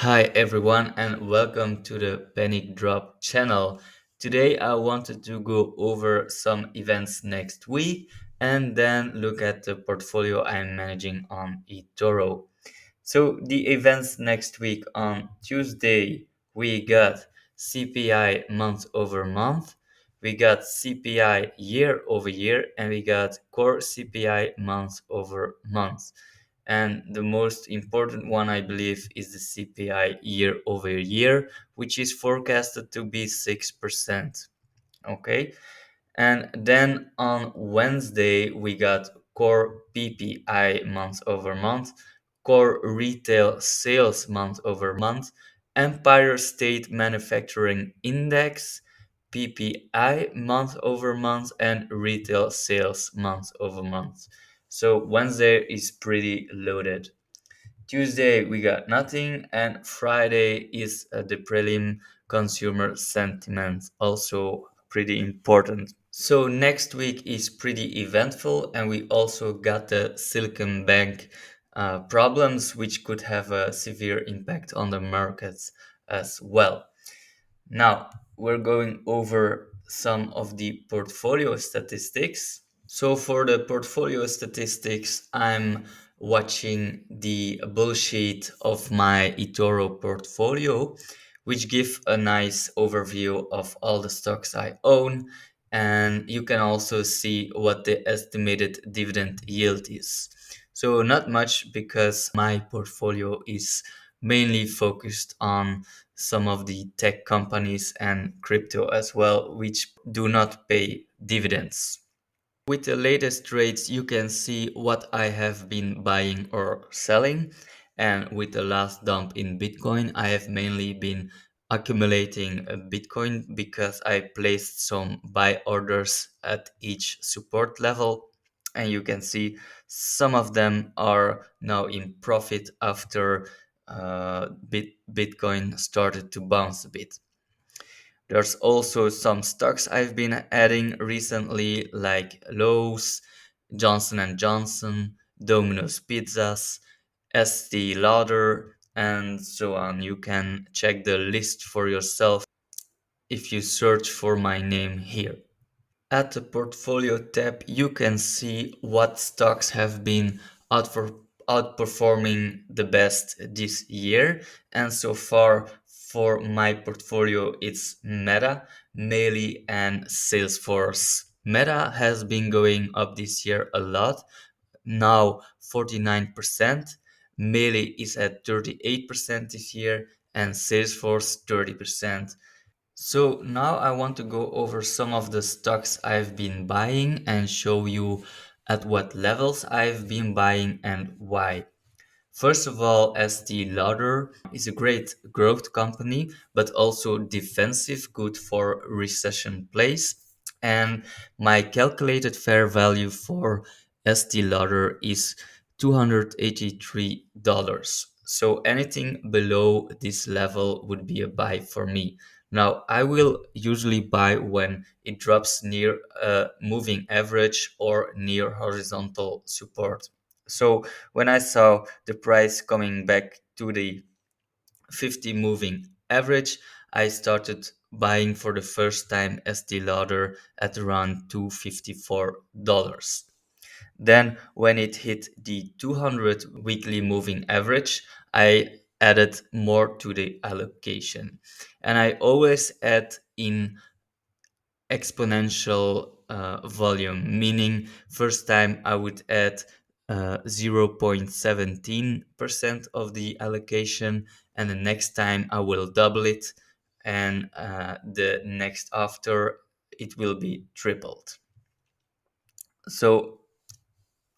Hi everyone and welcome to the Panic Drop channel. Today I wanted to go over some events next week and then look at the portfolio I'm managing on eToro. So the events next week on Tuesday, we got CPI month over month, we got CPI year over year, and we got core CPI month over month. And the most important one, I believe, is the CPI year over year, which is forecasted to be 6%. Okay. And then on Wednesday, we got core PPI month over month, core retail sales month over month, Empire State Manufacturing Index, PPI month over month, and retail sales month over month. So Wednesday is pretty loaded. Tuesday we got nothing, and Friday is the prelim consumer sentiment, also pretty important. So next week is pretty eventful, and we also got the Silicon Bank problems, which could have a severe impact on the markets as well. Now we're going over some of the portfolio statistics. So for the portfolio statistics, I'm watching the bullsheet of my eToro portfolio, which give a nice overview of all the stocks I own. And you can also see what the estimated dividend yield is. So not much because my portfolio is mainly focused on some of the tech companies and crypto as well, which do not pay dividends. With the latest trades, you can see what I have been buying or selling. And with the last dump in Bitcoin, I have mainly been accumulating Bitcoin because I placed some buy orders at each support level. And you can see some of them are now in profit after Bitcoin started to bounce a bit. There's also some stocks I've been adding recently, like Lowe's, Johnson& and Johnson, Domino's Pizzas, Estee Lauder, and so on. You can check the list for yourself if you search for my name here. At the portfolio tab, you can see what stocks have been outperforming the best this year. And so far for my portfolio, it's Meta, Meili, and Salesforce. Meta has been going up this year a lot, now 49%. Meili is at 38% this year, and Salesforce 30%. So now I want to go over some of the stocks I've been buying and show you at what levels I've been buying and why. First of all, Estee Lauder is a great growth company, but also defensive, good for recession plays. And my calculated fair value for Estee Lauder is $283. So anything below this level would be a buy for me. Now, I will usually buy when it drops near a moving average or near horizontal support. So when I saw the price coming back to the 50 moving average, I started buying for the first time Estee Lauder at around $254. Then when it hit the 200 weekly moving average, I added more to the allocation. And I always add in exponential volume, meaning first time I would add 0.17% of the allocation, and the next time I will double it, and the next after it will be tripled. So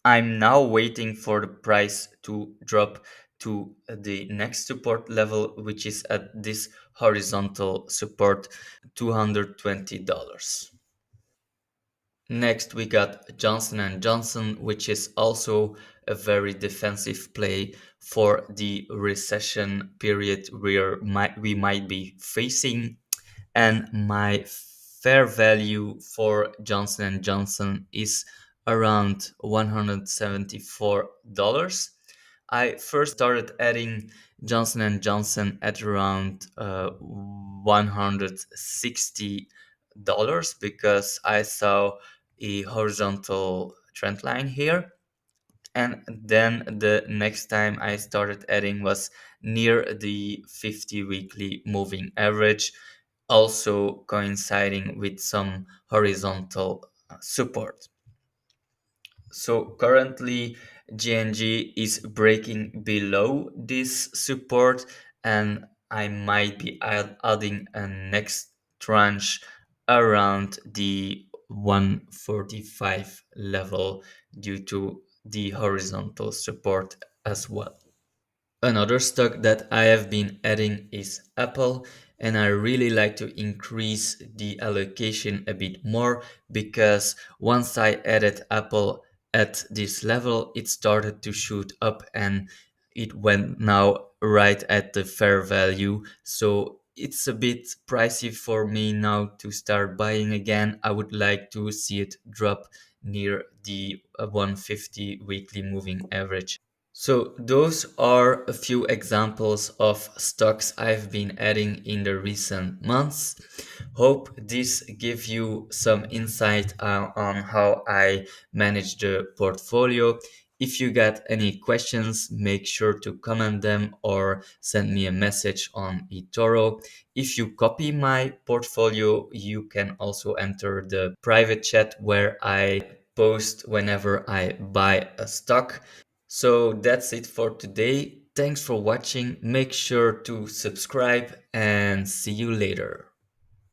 I'm now waiting for the price to drop to the next support level, which is at this horizontal support, $220. Next, we got Johnson& Johnson, which is also a very defensive play for the recession period we might be facing. And my fair value for Johnson& Johnson is around $174. I first started adding Johnson and Johnson at around $160 because I saw a horizontal trend line here. And then the next time I started adding was near the 50 weekly moving average, also coinciding with some horizontal support. So currently GNG is breaking below this support, and I might be adding a next tranche around the 145 level due to the horizontal support as well. Another stock that I have been adding is Apple, and I really like to increase the allocation a bit more because once I added Apple at this level, it started to shoot up and it went now right at the fair value. So it's a bit pricey for me now to start buying again. I would like to see it drop near the 150 weekly moving average. So those are a few examples of stocks I've been adding in the recent months. Hope this gives you some insight on how I manage the portfolio. If you got any questions, make sure to comment them or send me a message on eToro. If you copy my portfolio, you can also enter the private chat where I post whenever I buy a stock. So that's it for today. Thanks for watching. Make sure to subscribe and see you later.